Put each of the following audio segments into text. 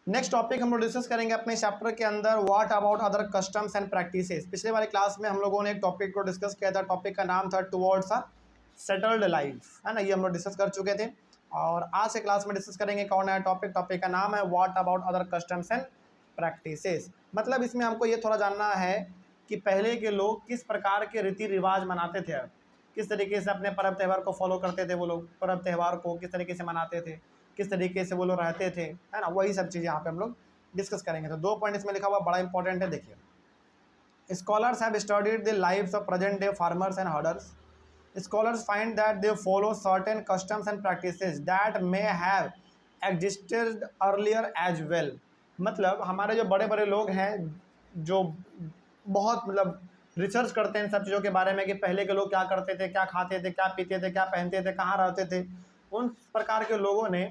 Next topic हम लोग discuss करेंगे अपने चैप्टर के अंदर, what about other customs and practices. पिछले वाले क्लास में हम लोगों ने एक टॉपिक को डिस्कस किया था, टॉपिक का नाम था टुवर्ड्स अ सेटल्ड लाइफ, है ना। ये हम लोग डिस्कस कर चुके थे और आज के क्लास में डिस्कस करेंगे कौन है टॉपिक। टॉपिक का नाम है what about other customs and practices. मतलब इसमें हमको ये थोड़ा जानना है कि पहले के लोग किस प्रकार के रीति रिवाज मनाते थे, किस तरीके से अपने पर्व त्यौहार को फॉलो करते थे, वो लोग पर्व त्यौहार को किस तरीके से मनाते थे, किस तरीके से वो लोग रहते थे, है ना। वही सब चीज़ यहाँ पे हम लोग डिस्कस करेंगे। तो 2 पॉइंट इसमें लिखा हुआ बड़ा इंपॉर्टेंट है, देखिए। Scholars have studied the lives of present day farmers and herders. Scholars find that they follow certain customs and practices that may have existed earlier as well. मतलब हमारे जो बड़े बड़े लोग हैं, जो बहुत मतलब रिसर्च करते हैं इन सब चीज़ों के बारे में कि पहले के लोग क्या करते थे, क्या खाते थे, क्या पीते थे, क्या पहनते थे, कहाँ रहते थे, उन प्रकार के लोगों ने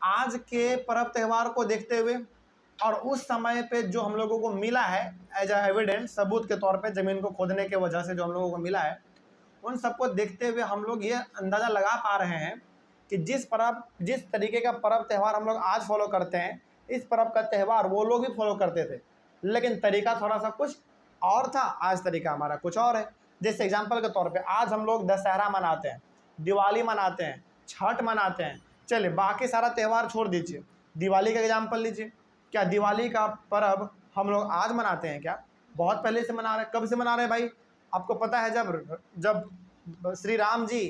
आज के पर्व त्यौहार को देखते हुए और उस समय पे जो हम लोगों को मिला है एज अ एविडेंस, सबूत के तौर पे ज़मीन को खोदने के वजह से जो हम लोगों को मिला है, उन सबको देखते हुए हम लोग ये अंदाज़ा लगा पा रहे हैं कि जिस तरीके का पर्व त्यौहार हम लोग आज फॉलो करते हैं, इस पर्व का त्यौहार वो लोग भी फॉलो करते थे, लेकिन तरीका थोड़ा सा कुछ और था, आज तरीका हमारा कुछ और है। जैसे एग्जाम्पल के तौर पे आज हम लोग दशहरा मनाते हैं, दिवाली मनाते हैं, छठ मनाते हैं। चलिए बाकी सारा त्यौहार छोड़ दीजिए, दिवाली का एग्जाम्पल लीजिए। क्या दिवाली का पर्व हम लोग आज मनाते हैं क्या? बहुत पहले से मना रहे हैं। कब से मना रहे हैं भाई? आपको पता है जब जब श्री राम जी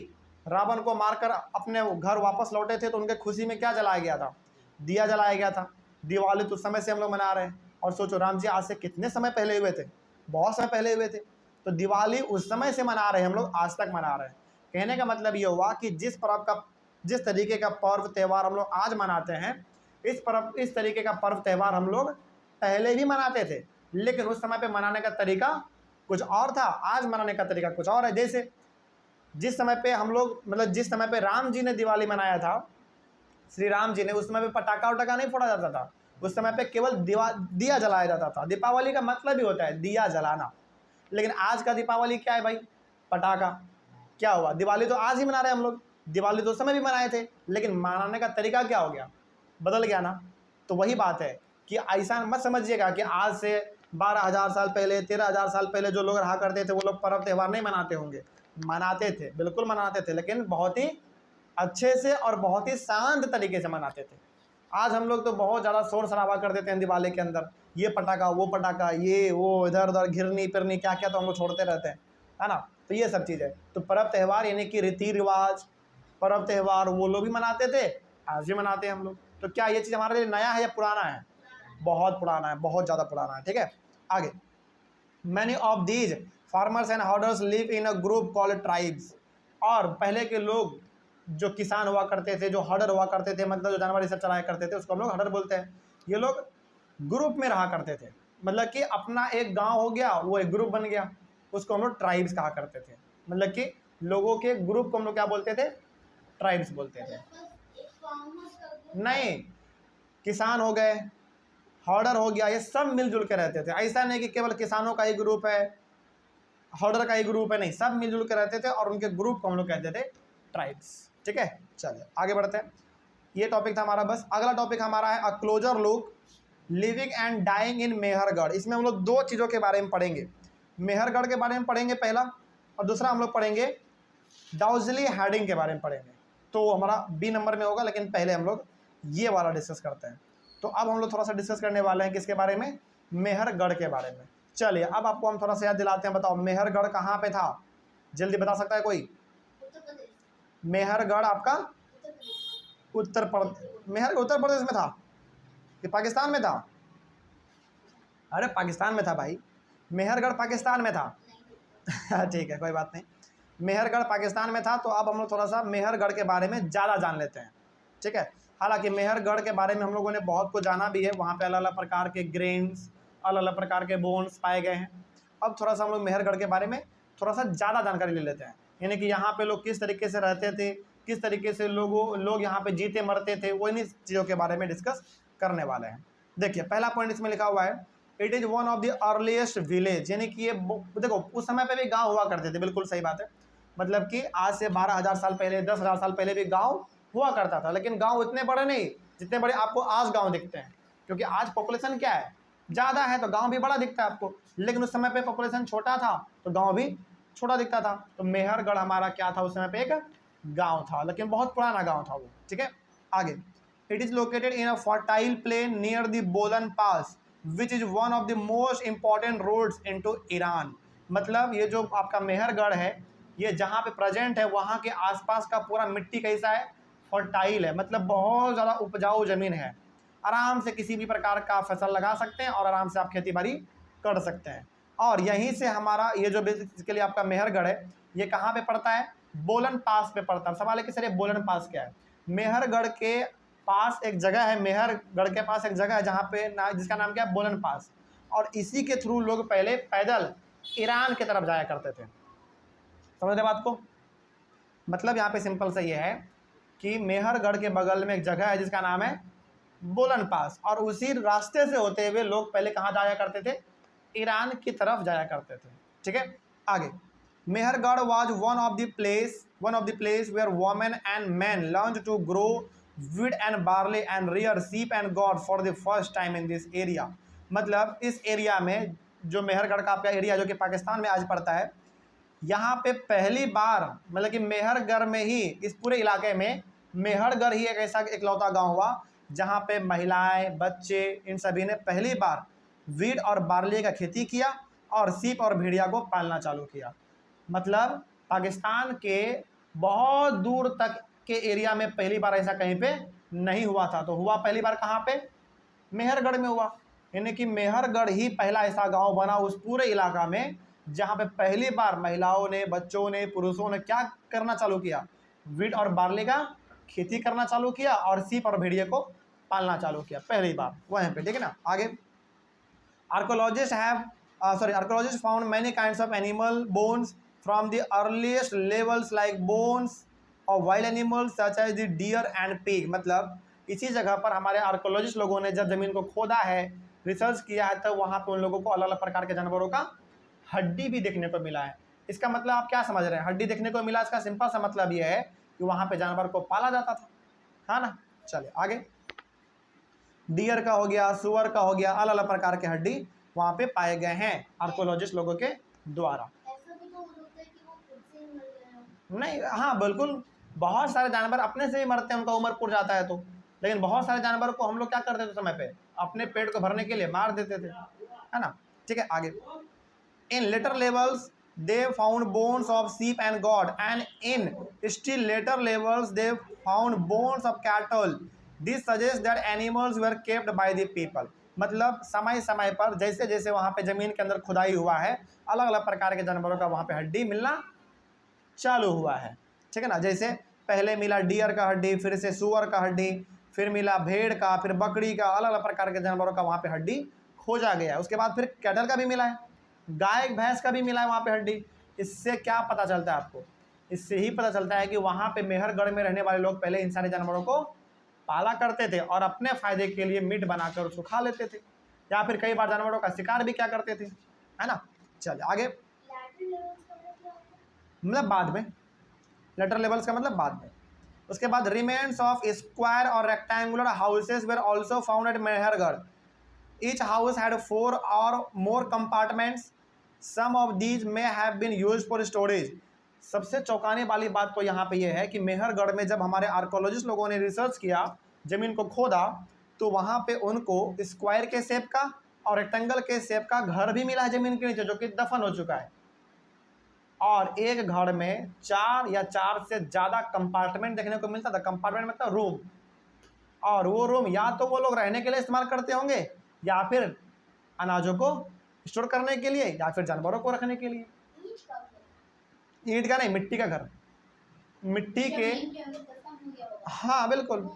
रावण को मारकर अपने घर वापस लौटे थे तो उनके खुशी में क्या जलाया गया था? दिया जलाया गया था। दिवाली तो उस समय से हम लोग मना रहे हैं। और सोचो राम जी आज से कितने समय पहले हुए थे, बहुत समय पहले हुए थे। तो दिवाली उस समय से मना रहे हैं हम लोग, आज तक मना रहे हैं। कहने का मतलब ये हुआ कि जिस तरीके का पर्व त्यौहार हम लोग आज मनाते हैं, इस तरीके का पर्व त्यौहार हम लोग पहले भी मनाते थे, लेकिन उस समय पे मनाने का तरीका कुछ और था, आज मनाने का तरीका कुछ और है। जैसे जिस समय पे हम लोग मतलब जिस समय पे राम जी ने दिवाली मनाया था, श्री राम जी ने, उस समय पे पटाखा वटाखा नहीं फोड़ा जाता था। उस समय पे केवल दिया जलाया जाता था। दीपावली का मतलब ही होता है दिया जलाना। लेकिन आज का दीपावली क्या है भाई? पटाखा। क्या हुआ? दिवाली तो आज ही मना रहे हैं हम लोग, दिवाली तो उस समय भी मनाए थे, लेकिन मनाने का तरीका क्या हो गया? बदल गया ना। तो वही बात है कि ऐसा मत समझिएगा कि आज से 12,000 साल पहले, 13,000 साल पहले जो लोग रहा करते थे वो लोग पर्व त्यौहार नहीं मनाते होंगे। मनाते थे, बिल्कुल मनाते थे, लेकिन बहुत ही अच्छे से और बहुत ही शांत तरीके से मनाते थे। आज हम लोग तो बहुत ज़्यादा शोर शराबा कर देते हैं दिवाली के अंदर, ये पटाखा वो पटाखा, ये वो, इधर उधर घिरनी फिरनी क्या क्या तो हम लोग छोड़ते रहते हैं, है ना। तो ये सब चीज़ है। तो पर्व त्यौहार यानी कि रीति रिवाज, पर्व त्यौहार वो लोग भी मनाते थे, आज भी मनाते हैं हम लोग। तो क्या ये चीज़ हमारे लिए नया है या पुराना है? बहुत पुराना है, बहुत ज़्यादा पुराना है। ठीक है, आगे। Many of these farmers and herders live in a group called tribes. और पहले के लोग जो किसान हुआ करते थे, जो हर्डर हुआ करते थे, मतलब जो जानवर ये सब चलाया करते थे, उसको हम लोग हर्डर बोलते हैं। ये लोग ग्रुप में रहा करते थे, मतलब कि अपना एक गांव हो गया, वो एक ग्रुप बन गया, उसको हम लोग ट्राइब्स कहा करते थे। मतलब कि लोगों के ग्रुप को हम लोग क्या बोलते थे? ट्राइब्स बोलते थे। नहीं, किसान हो गए, हॉर्डर हो गया, ये सब मिलजुल के रहते थे। ऐसा नहीं कि केवल किसानों का ही ग्रुप है, हॉर्डर का ही ग्रुप है, नहीं, सब मिलजुल के रहते थे और उनके ग्रुप को हम लोग कहते थे ट्राइब्स। ठीक है, चलिए आगे बढ़ते हैं। ये टॉपिक था हमारा। बस अगला टॉपिक हमारा है a closer look living and dying in Mehrgarh. इसमें हम लोग 2 चीज़ों के बारे में पढ़ेंगे, मेहरगढ़ के बारे में पढ़ेंगे पहला, और दूसरा हम लोग पढ़ेंगे डाउजली हार्डिंग के बारे में पढ़ेंगे। तो हमारा बी नंबर में होगा, लेकिन पहले हम लोग ये वाला डिस्कस करते हैं। तो अब हम लोग थोड़ा सा डिस्कस करने वाले हैं किसके बारे में? मेहरगढ़ के बारे में। चलिए अब आपको हम थोड़ा सा याद दिलाते हैं। बताओ मेहरगढ़ कहाँ पे था? जल्दी बता सकता है कोई? मेहरगढ़ आपका उत्तर प्रदेश में था कि पाकिस्तान में था? अरे पाकिस्तान में था भाई, मेहरगढ़ पाकिस्तान में था। ठीक है, कोई बात नहीं, मेहरगढ़ पाकिस्तान में था। तो अब हम लोग थोड़ा सा मेहरगढ़ के बारे में ज़्यादा जान लेते हैं। ठीक है, हालांकि मेहरगढ़ के बारे में हम लोगों ने बहुत कुछ जाना भी है, वहाँ पे अलग अलग प्रकार के ग्रेन्स, अलग अलग प्रकार के बोन्स पाए गए हैं। अब थोड़ा सा हम लोग मेहरगढ़ के बारे में थोड़ा सा ज़्यादा जानकारी ले लेते हैं, यानी कि यहाँ पे लोग किस तरीके से रहते थे, किस तरीके से लोग यहाँ पे जीते मरते थे, वो इन्हीं चीज़ों के बारे में डिस्कस करने वाले हैं। देखिए पहला पॉइंट इसमें लिखा हुआ है, it is one of the earliest village. यानी कि ये देखो उस समय पे भी गांव हुआ करते थे, बिल्कुल सही बात है। मतलब कि आज से 12,000 साल पहले, 10,000 साल पहले भी गांव हुआ करता था, लेकिन गांव इतने बड़े नहीं जितने बड़े आपको आज गांव दिखते हैं। क्योंकि आज पॉपुलेशन क्या है, ज़्यादा है, तो गांव भी बड़ा दिखता है आपको, लेकिन उस समय पे पॉपुलेशन छोटा था तो गांव भी छोटा दिखता था। तो मेहरगढ़ हमारा क्या था, उस समय पे एक गांव था, लेकिन बहुत पुराना गांव था वो। ठीक है, आगे। It is located in a fertile plain near the Bolan pass which is one of the most important roads into Iran. मतलब ये जो आपका मेहरगढ़ है, ये जहाँ पे प्रेजेंट है वहाँ के आसपास का पूरा मिट्टी कैसा है, फर्टाइल है, मतलब बहुत ज़्यादा उपजाऊ ज़मीन है। आराम से किसी भी प्रकार का फसल लगा सकते हैं और आराम से आप खेती बाड़ी कर सकते हैं। और यहीं से हमारा ये जो बेसिकली आपका मेहरगढ़ है, ये कहाँ पे पड़ता है, बोलन पास पे पड़ता है। सवाल है कि सर ये बोलन पास क्या है। मेहरगढ़ के पास एक जगह है, मेहरगढ़ के पास एक जगह है जहाँ पे जिसका नाम क्या है, बोलन पास, और इसी के थ्रू लोग पहले पैदल ईरान की तरफ जाया करते थे। समझ रहे बात को। मतलब यहाँ पे सिंपल सा ये है कि मेहरगढ़ के बगल में एक जगह है जिसका नाम है बोलन पास, और उसी रास्ते से होते हुए लोग पहले कहाँ जाया करते थे, ईरान की तरफ जाया करते थे। ठीक है, आगे। Mehrgarh was one of the place where women and man learn to grow wheat and barley and rear sheep and goat for the first time in this area. मतलब इस एरिया में, जो मेहरगढ़ का आपका एरिया जो कि पाकिस्तान में आज पड़ता है, यहाँ पे पहली बार, मतलब कि मेहरगढ़ में ही, इस पूरे इलाके में मेहरगढ़ ही एक ऐसा इकलौता गांव हुआ जहाँ पे महिलाएं, बच्चे, इन सभी ने पहली बार वीट और बार्ले का खेती किया और सीप और भेड़िया को पालना चालू किया। मतलब पाकिस्तान के बहुत दूर तक के एरिया में पहली बार ऐसा कहीं पे नहीं हुआ था। तो हुआ पहली बार कहाँ पे, मेहरगढ़ में हुआ। यानी कि मेहरगढ़ ही पहला ऐसा गांव बना उस पूरे इलाका में जहाँ पे पहली बार महिलाओं ने, बच्चों ने, पुरुषों ने क्या करना चालू किया, वीट और बार्ले का खेती करना चालू किया और सीप और भेड़िए को पालना चालू किया पहली बार वहीं पे। ठीक है ना, आगे। Archaeologists found many kinds of animal bones from the earliest levels like bones of wild animals such as the deer and pig। मतलब इसी जगह पर हमारे आर्कोलॉजिस्ट लोगों ने जब जमीन को खोदा है, रिसर्च किया है, तो वहाँ पे उन लोगों को अलग अलग प्रकार के जानवरों का हड्डी भी देखने को मिला है। इसका मतलब आप क्या समझ रहे हैं, हड्डी देखने को मिला, इसका सिंपल सा मतलब ये है कि वहाँ पे जानवर को पाला जाता था, है ना। चलिए आगे। डियर का हो गया, सुअर का हो गया, अलग अलग प्रकार के हड्डी वहाँ पे पाए गए हैं आर्कोलॉजिस्ट लोगों के द्वारा। ऐसा भी तो हो सकता है कि वो खुद से ही मर गए हों। नहीं, हाँ बिल्कुल, बहुत सारे जानवर अपने से ही मरते हैं, उनका उम्र पूर जाता है तो। लेकिन बहुत सारे जानवर को हम लोग क्या करते थे समय पे, अपने पेट को भरने के लिए मार देते थे, है ना। ठीक है, आगे। In later levels they found bones of sheep and goat and in still later levels they found bones of cattle. This suggest that animals were kept by the people. मतलब समय समय पर जैसे जैसे वहाँ पे ज़मीन के अंदर खुदाई हुआ है, अलग अलग प्रकार के जानवरों का वहाँ पे हड्डी मिलना चालू हुआ है। ठीक है ना, जैसे पहले मिला डियर का हड्डी, फिर से सुअर का हड्डी, फिर मिला भेड़ का, फिर बकरी का, अलग अलग प्रकार के जानवरों का वहाँ पे हड्डी खोजा गया है। उसके बाद फिर कैटल का भी मिला है, गाय भैंस का भी मिला है वहाँ पे हड्डी। इससे क्या पता चलता है आपको, इससे ही पता चलता है कि वहाँ पे मेहरगढ़ में रहने वाले लोग पहले इन सारे जानवरों को पाला करते थे और अपने फायदे के लिए मीट बनाकर उसको खा लेते थे, या फिर कई बार जानवरों का शिकार भी क्या करते थे, है ना। चलिए आगे। लैटर लेवल्स का मतलब क्या होता है? मतलब बाद में, लेटर लेवल्स का मतलब बाद में। उसके बाद रिमेन्स ऑफ स्क्वायर और rectangular houses were also found at Mehrgarh. Each house had 4 or more compartments, some of these may have been used for storage. सबसे चौंकाने वाली बात तो यहाँ पे ये है कि मेहरगढ़ में जब हमारे आर्कोलॉजिस्ट लोगों ने रिसर्च किया, ज़मीन को खोदा, तो वहाँ पे उनको स्क्वायर के शेप का और रेक्टेंगल के शेप का घर भी मिला है ज़मीन के नीचे, जो कि दफन हो चुका है। और एक घर में 4 या 4 से ज़्यादा कंपार्टमेंट देखने को मिलता था। कंपार्टमेंट मतलब रूम, और वो रूम या तो वो लोग रहने के लिए इस्तेमाल करते होंगे, या फिर अनाजों को स्टोर करने के लिए, या फिर जानवरों को रखने के लिए। ईंट का घर? ईंट का नहीं, मिट्टी का घर, मिट्टी के। जमीन के अंदर दफन हो गया होगा। हाँ बिल्कुल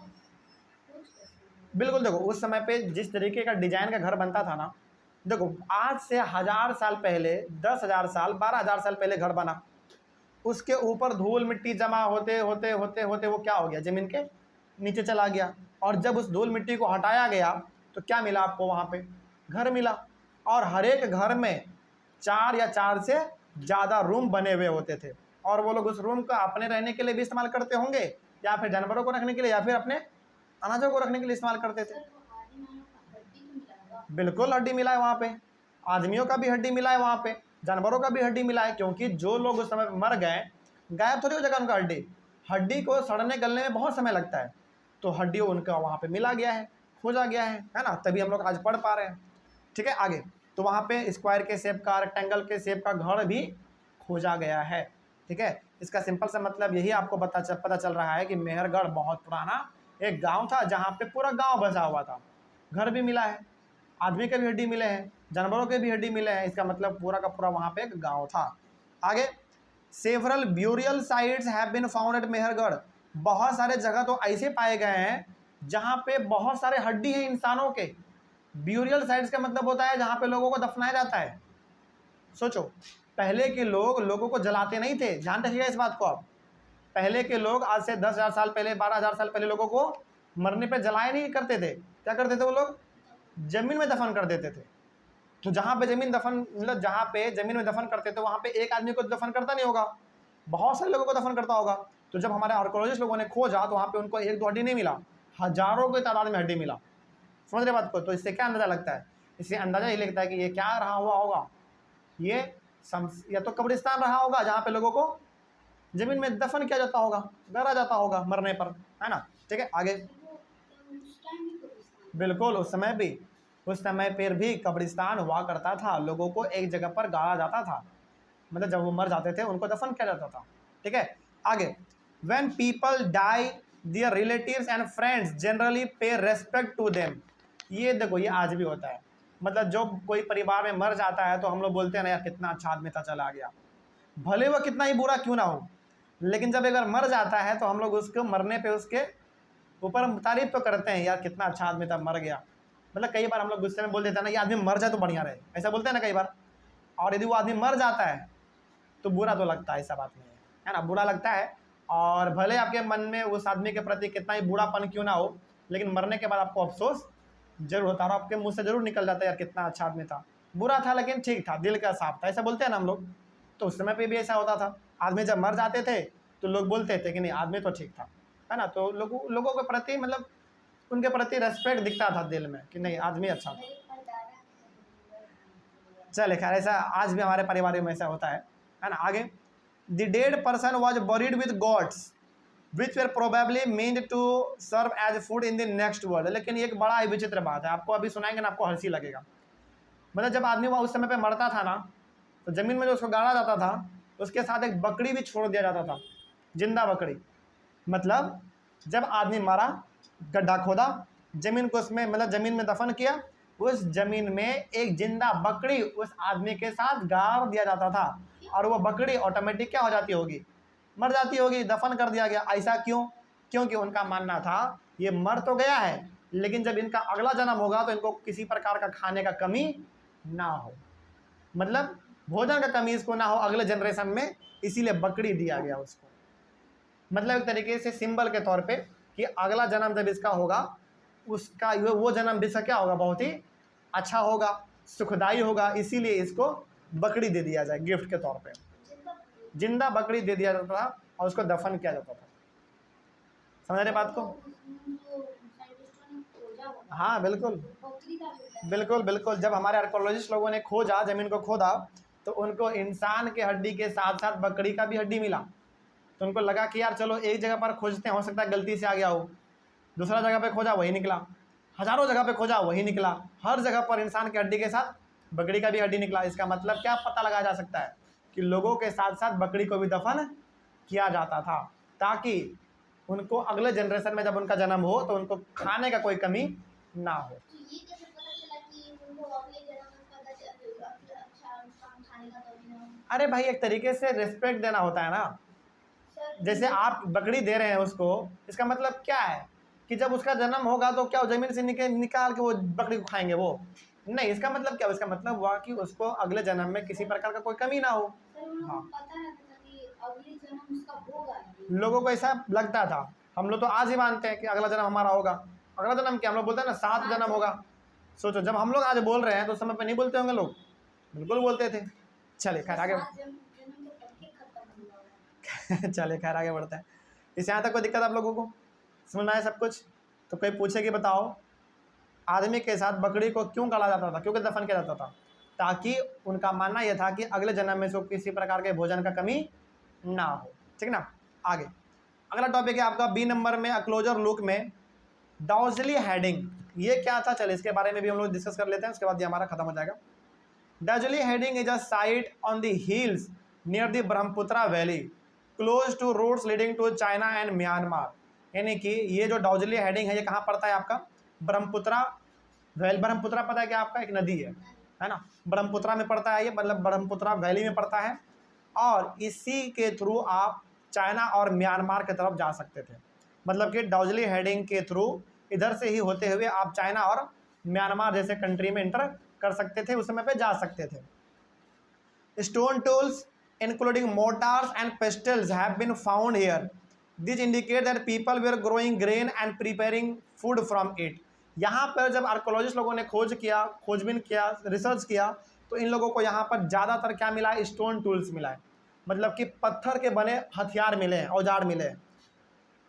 बिल्कुल। देखो उस समय पे जिस तरीके का डिजाइन का घर बनता था ना, देखो आज से 1000 साल पहले, 10,000 साल, 12,000 साल पहले घर बना, उसके ऊपर धूल मिट्टी जमा होते होते होते होते वो क्या हो गया, ज़मीन के नीचे चला गया। और जब उस धूल मिट्टी को हटाया गया तो क्या मिला आपको, वहाँ पे घर मिला। और हर एक घर में 4 या 4 से ज़्यादा रूम बने हुए होते थे, और वो लोग उस रूम का अपने रहने के लिए भी इस्तेमाल करते होंगे, या फिर जानवरों को रखने के लिए, या फिर अपने अनाजों को रखने के लिए इस्तेमाल करते थे। सर, तो आदि मानव कहाँ पर बिल्कुल हड्डी मिला है वहाँ पे, आदमियों का भी हड्डी मिला है वहाँ पे, जानवरों का भी हड्डी मिला है, क्योंकि जो लोग उस समय मर गए, गायब थोड़ी हो जाएगा उनका हड्डी, हड्डी को सड़ने गलने में बहुत समय लगता है, तो हड्डी उनका वहाँ पे मिला गया है, खोजा गया है ना, तभी हम लोग आज पढ़ पा रहे हैं। ठीक है, आगे तो वहाँ पे स्क्वायर के शेप का, रेक्टेंगल के शेप का घर भी खोजा गया है। ठीक है, इसका सिंपल सा मतलब यही आपको पता चल रहा है कि मेहरगढ़ बहुत पुराना एक गांव था, जहाँ पे पूरा गांव बसा हुआ था, घर भी मिला है, आदमी के भी हड्डी मिले हैं, जानवरों के भी हड्डी मिले हैं, इसका मतलब पूरा का पूरा वहाँ पे एक गाँव था। आगे, several burial sites have been found at Mehrgarh, बहुत सारे जगह तो ऐसे पाए गए हैं जहाँ पे बहुत सारे हड्डी हैं इंसानों के। ब्यूरियल साइट्स का मतलब होता है जहाँ पे लोगों को दफनाया जाता है। सोचो, पहले के लोग लोगों को जलाते नहीं थे, ध्यान रखिएगा इस बात को आप। पहले के लोग आज से 10,000 साल पहले, 12,000 साल पहले लोगों को मरने पे जलाए नहीं करते थे, क्या करते थे वो लोग? जमीन में दफन कर देते थे। तो जहाँ पे जमीन दफन, मतलब जहाँ पे जमीन में दफन करते थे वहाँ पे एक आदमी को दफन करता नहीं होगा, बहुत सारे लोगों को दफन करता होगा। तो जब हमारे आर्कोलॉजिस्ट लोगों ने खोजा तो वहाँ पे उनको एक दो हड्डी नहीं मिला, हजारों की तादाद में हड्डी मिला। समझ रहे बात को? तो इससे क्या अंदाजा लगता है? इससे अंदाजा ये लगता है कि ये क्या रहा हुआ होगा, ये या तो कब्रिस्तान रहा होगा जहाँ पे लोगों को जमीन में दफन किया जाता होगा, गाड़ा जाता होगा मरने पर, है ना। ठीक है, आगे। बिल्कुल, उस समय पर भी कब्रिस्तान हुआ करता था, लोगों को एक जगह पर गाड़ा जाता था, मतलब जब वो मर जाते थे उनको दफन किया जाता था। ठीक है, आगे। When people die their relatives and friends generally pay respect to them, ये देखो ये आज भी होता है, मतलब जो कोई परिवार में मर जाता है तो हम लोग बोलते हैं ना यार कितना अच्छा आदमी था, चला गया, भले वह कितना ही बुरा क्यों ना हो, लेकिन जब एक बार मर जाता है तो हम लोग उसको मरने पे उसके ऊपर तारीफ तो करते हैं, यार कितना अच्छा आदमी था, मर गया। मतलब कई बार हम लोग गुस्से में बोल देते हैं ना, ये आदमी मर जाए तो बढ़िया रहे, ऐसा बोलते हैं ना कई बार। और यदि वो आदमी मर जाता है तो बुरा तो लगता है, ऐसा बात नहीं है ना, बुरा लगता है। और भले आपके मन में उस आदमी के प्रति कितना ही बुरापन क्यों ना हो, लेकिन मरने के बाद आपको अफसोस जरूर होता है, और आपके मुंह से जरूर निकल जाता है यार कितना अच्छा आदमी था, बुरा था लेकिन ठीक था, दिल का साफ था, ऐसा बोलते हैं ना हम लोग। तो उस समय पे भी ऐसा होता था, आदमी जब मर जाते थे तो लोग बोलते थे कि नहीं आदमी तो ठीक था, है ना। तो लोगों के प्रति मतलब उनके प्रति रेस्पेक्ट दिखता था दिल में कि नहीं आदमी अच्छा था। चले खैर, ऐसा आज भी हमारे परिवार में ऐसा होता है ना। आगे, the dead person was buried with goods which were probably meant to serve as food in the next world. लेकिन एक बड़ा ही विचित्र बात है, आपको अभी सुनाएंगे ना आपको हंसी लगेगा। मतलब जब आदमी वहाँ उस समय पे मरता था ना, तो ज़मीन में जो उसको गाड़ा जाता था उसके साथ एक बकरी भी छोड़ दिया जाता था, जिंदा बकरी। मतलब जब आदमी मरा, गड्ढा खोदा, ज़मीन को उसमें मतलब ज़मीन में दफन किया, उस ज़मीन में एक जिंदा बकरी उस आदमी के साथ गाड़ दिया जाता था, और वो बकरी ऑटोमेटिक क्या हो जाती होगी, मर जाती होगी, दफन कर दिया गया। ऐसा क्यों? क्योंकि उनका मानना था ये मर तो गया है, लेकिन जब इनका अगला जन्म होगा तो इनको किसी प्रकार का खाने का कमी ना हो, मतलब भोजन का कमी इसको ना हो अगले जनरेशन में, इसीलिए बकरी दिया गया उसको। मतलब एक तरीके से सिंबल के तौर पे कि अगला जन्म जब इसका होगा, उसका वो जन्म भी इसका क्या होगा, बहुत ही अच्छा होगा, सुखदायी होगा, इसीलिए इसको बकरी दे दिया जाए गिफ्ट के तौर पे। जिंदा बकरी दे दिया जाता था और उसको दफन किया जाता था। समझ रहे बात को? हाँ बिल्कुल बिल्कुल बिल्कुल। जब हमारे आर्कोलॉजिस्ट लोगों ने खोजा, जमीन को खोदा, तो उनको इंसान के हड्डी के साथ साथ बकरी का भी हड्डी मिला। तो उनको लगा कि यार चलो एक जगह पर खोजते हैं, हो सकता है गलती से आ गया हो। दूसरा जगह पे खोजा, वही निकला। हजारों जगह पे खोजा, वही निकला। हर जगह पर इंसान की हड्डी के साथ बकरी का भी हड्डी निकला। इसका मतलब क्या पता लगाया जा सकता है कि लोगों के साथ साथ बकरी को भी दफन किया जाता था, ताकि उनको अगले जनरेशन में जब उनका जन्म हो तो उनको खाने का कोई कमी ना हो। तो ये कैसे पता चला कि उनको अगले जन्म में अच्छा काम खाने का कमी ना हो? अरे भाई, एक तरीके से रिस्पेक्ट देना होता है ना। जैसे आप बकरी दे रहे हैं उसको, इसका मतलब क्या है कि जब उसका जन्म होगा तो क्या जमीन से निकाल के वो बकरी को खाएंगे? वो नहीं। इसका मतलब क्या? इसका मतलब हुआ कि उसको अगले जन्म में किसी प्रकार का कोई कमी ना हो। हाँ, पता रहता था कि अगले जन्म उसका होगा। लोगों को ऐसा लगता था। हम लोग तो आज ही मानते हैं कि अगला जन्म हमारा होगा। अगला जन्म क्या, हम लोग बोलते हैं ना 7 जन्म होगा। सोचो, जब हम लोग आज बोल रहे हैं तो उस समय पे नहीं बोलते होंगे लोग? बिल्कुल बोलते थे। चले खैर आगे चले खैर आगे बढ़ते हैं। इस यहाँ तक कोई दिक्कत आप लोगों को समझ में आया सब कुछ? तो कोई पूछे कि बताओ। आदमी के साथ बकरी को क्यों काटा जाता था, क्योंकि दफन किया जाता था, ताकि उनका मानना यह था कि अगले जन्म में से किसी प्रकार के भोजन का कमी ना हो। ठीक ना। आगे अगला टॉपिक है आपका बी नंबर में, क्लोजर लुक में डाउजली हेडिंग। ये क्या था, चलिए इसके बारे में भी हम लोग डिस्कस कर लेते हैं, उसके बाद ये हमारा खत्म हो जाएगा। Daojali Hading is a site on the hills near the Brahmaputra valley close to roads leading to China and Myanmar. यानी कि ये जो डाउजली हेडिंग है ये कहाँ पड़ता है आपका, ब्रह्मपुत्रा वैली। ब्रह्मपुत्रा पता है क्या आपका, एक नदी है ना, ब्रह्मपुत्रा में पड़ता है ये, मतलब ब्रह्मपुत्रा वैली में पड़ता है, और इसी के थ्रू आप चाइना और म्यांमार की तरफ जा सकते थे। मतलब कि डाउजली हेडिंग के थ्रू इधर से ही होते हुए आप चाइना और म्यांमार जैसे कंट्री में इंटर कर सकते थे, उस समय पे जा सकते थे। Stone tools including mortars and pestles have been found here. This indicate that people were growing grain and preparing food from it. यहाँ पर जब आर्कोलॉजिस्ट लोगों ने खोजबीन किया, रिसर्च किया, तो इन लोगों को यहाँ पर ज़्यादातर क्या मिला है, स्टोन टूल्स मिला है, मतलब कि पत्थर के बने हथियार मिले हैं, औजार मिले हैं।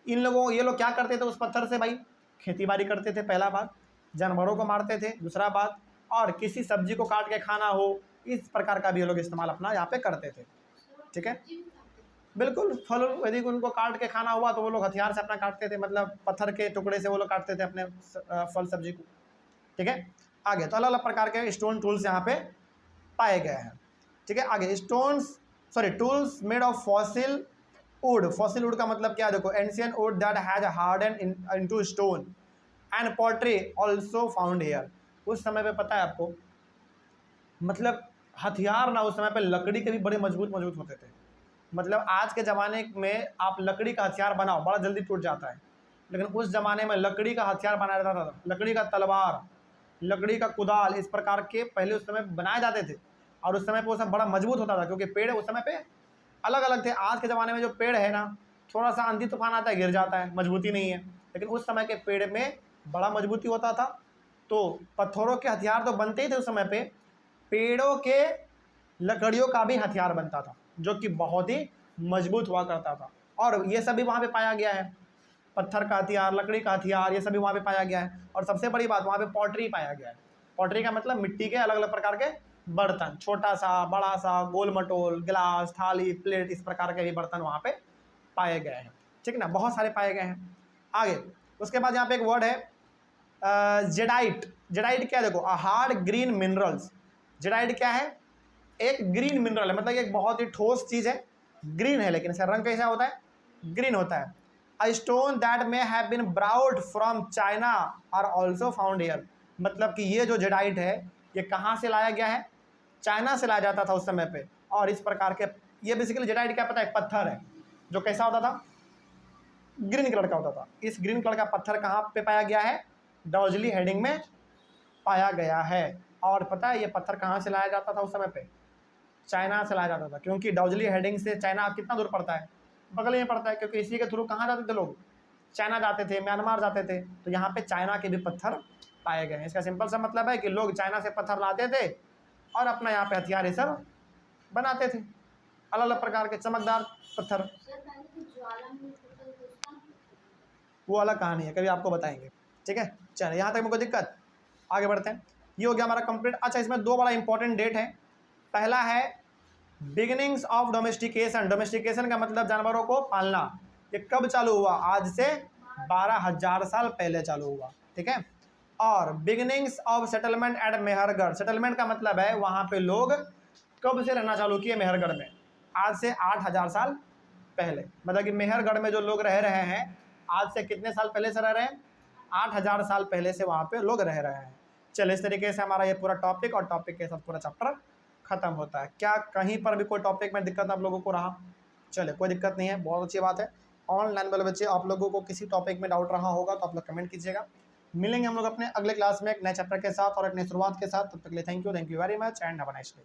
इन लोगों ये लोग क्या करते थे उस पत्थर से, भाई खेती बाड़ी करते थे, पहला बात, जानवरों को मारते थे, दूसरा बात, और किसी सब्जी को काट के खाना हो, इस प्रकार का भी ये लोग इस्तेमाल अपना यहाँ पे करते थे। ठीक है, बिल्कुल, फल यदि उनको काट के खाना हुआ तो वो लोग हथियार से अपना काटते थे, मतलब पत्थर के टुकड़े से वो लोग काटते थे अपने फल सब्जी को। ठीक है, आगे तो अलग अलग प्रकार के स्टोन टूल्स यहाँ पे पाए गए हैं। ठीक है, आगे tools made of fossil would. Fossil would का मतलब क्या है, देखो, ancient would that has harden into stone and pottery also found here. उस समय पे पता है आपको, मतलब हथियार ना उस समय पे लकड़ी के भी बड़े मजबूत होते थे। मतलब आज के ज़माने में आप लकड़ी का हथियार बनाओ, बड़ा जल्दी टूट जाता है, लेकिन उस ज़माने में लकड़ी का हथियार बनाया जाता था, लकड़ी का तलवार, लकड़ी का कुदाल, इस प्रकार के पहले उस समय बनाए जाते थे, और उस समय पे वो सब बड़ा मजबूत होता था, क्योंकि पेड़ उस समय पे अलग अलग थे। आज के ज़माने में जो पेड़ है ना, थोड़ा सा आंधी तूफान आता है गिर जाता है, मजबूती नहीं है, लेकिन उस समय के पेड़ में बड़ा मजबूती होता था। तो पत्थरों के हथियार तो बनते ही थे उस समय पे, पेड़ों के लकड़ियों का भी हथियार बनता था, जो कि बहुत ही मजबूत हुआ करता था, और ये सभी वहाँ पे पाया गया है। पत्थर का हथियार, लकड़ी का हथियार, ये सभी वहाँ पे पाया गया है। और सबसे बड़ी बात, वहाँ पे पॉटरी पाया गया है। पॉटरी का मतलब मिट्टी के अलग अलग प्रकार के बर्तन, छोटा सा, बड़ा सा, गोल मटोल, गिलास, थाली, प्लेट, इस प्रकार के भी बर्तन वहाँ पे पाए गए हैं। ठीक ना, बहुत सारे पाए गए हैं। आगे उसके बाद यहाँ पे एक वर्ड है जेडाइट। जेडाइट क्या है, देखो, हार्ड ग्रीन मिनरल्स। जेडाइट क्या है, एक ग्रीन मिनरल है, मतलब एक बहुत ही ठोस चीज़ है, ग्रीन है, लेकिन इसका रंग कैसा होता है, ग्रीन होता है। A stone that may have been brought from China are also found here. मतलब कि ये जो जेडाइट है ये कहाँ से लाया गया है, चाइना से लाया जाता था उस समय पे। और इस प्रकार के, ये बेसिकली जेडाइट क्या पता है, पत्थर है जो कैसा होता था, ग्रीन कलर का होता था। इस ग्रीन कलर का पत्थर कहाँ पे पाया गया है, डाउजली हेडिंग में पाया गया है। और पता है ये पत्थर कहाँ से लाया जाता था उस समय पे, चाइना से लाया जाता था, क्योंकि डाउजली हेडिंग से चाइना कितना दूर पड़ता है, बगल में पड़ता है, क्योंकि इसी के थ्रू कहाँ जाते थे लोग, चाइना जाते थे, म्यांमार जाते थे। तो यहाँ पे चाइना के भी पत्थर पाए गए हैं। इसका सिंपल सा मतलब है कि लोग चाइना से पत्थर लाते थे और अपना यहाँ पे हथियार ये सब बनाते थे, अलग अलग प्रकार के चमकदार पत्थर। वो अलग कहानी है, कभी आपको बताएंगे। ठीक है, चलिए यहाँ तक में कोई दिक्कत, आगे बढ़ते हैं। ये हो गया हमारा कंप्लीट। अच्छा, इसमें दो बड़ा इंपॉर्टेंट डेट है। पहला है बिगिनिंग्स ऑफ डोमेस्टिकेशन। डोमेस्टिकेशन का मतलब जानवरों को पालना। ये कब चालू हुआ, आज से 12,000 साल पहले चालू हुआ। ठीक है, और beginnings of settlement at Mehrgarh. Settlement का मतलब है वहाँ पे लोग कब से रहना चालू किए, मेहरगढ़ में, आज से 8,000 साल पहले। मतलब कि मेहरगढ़ में जो लोग रह रहे हैं, आज से कितने साल पहले से रह रहे हैं, 8,000 साल पहले से वहाँ पे लोग रह रहे हैं। चलिए, इस तरीके से हमारा ये पूरा टॉपिक और टॉपिक के साथ पूरा चैप्टर खत्म होता है। क्या कहीं पर भी कोई टॉपिक में दिक्कत आप लोगों को रहा? चलिए, कोई दिक्कत नहीं है, बहुत अच्छी बात है। ऑनलाइन वाले बच्चे, आप लोगों को किसी टॉपिक में डाउट रहा होगा तो आप लोग कमेंट कीजिएगा। मिलेंगे हम लोग अपने अगले क्लास में एक नए चैप्टर के साथ और एक नई शुरुआत के साथ। तब तक के लिए thank you very much and have a nice day.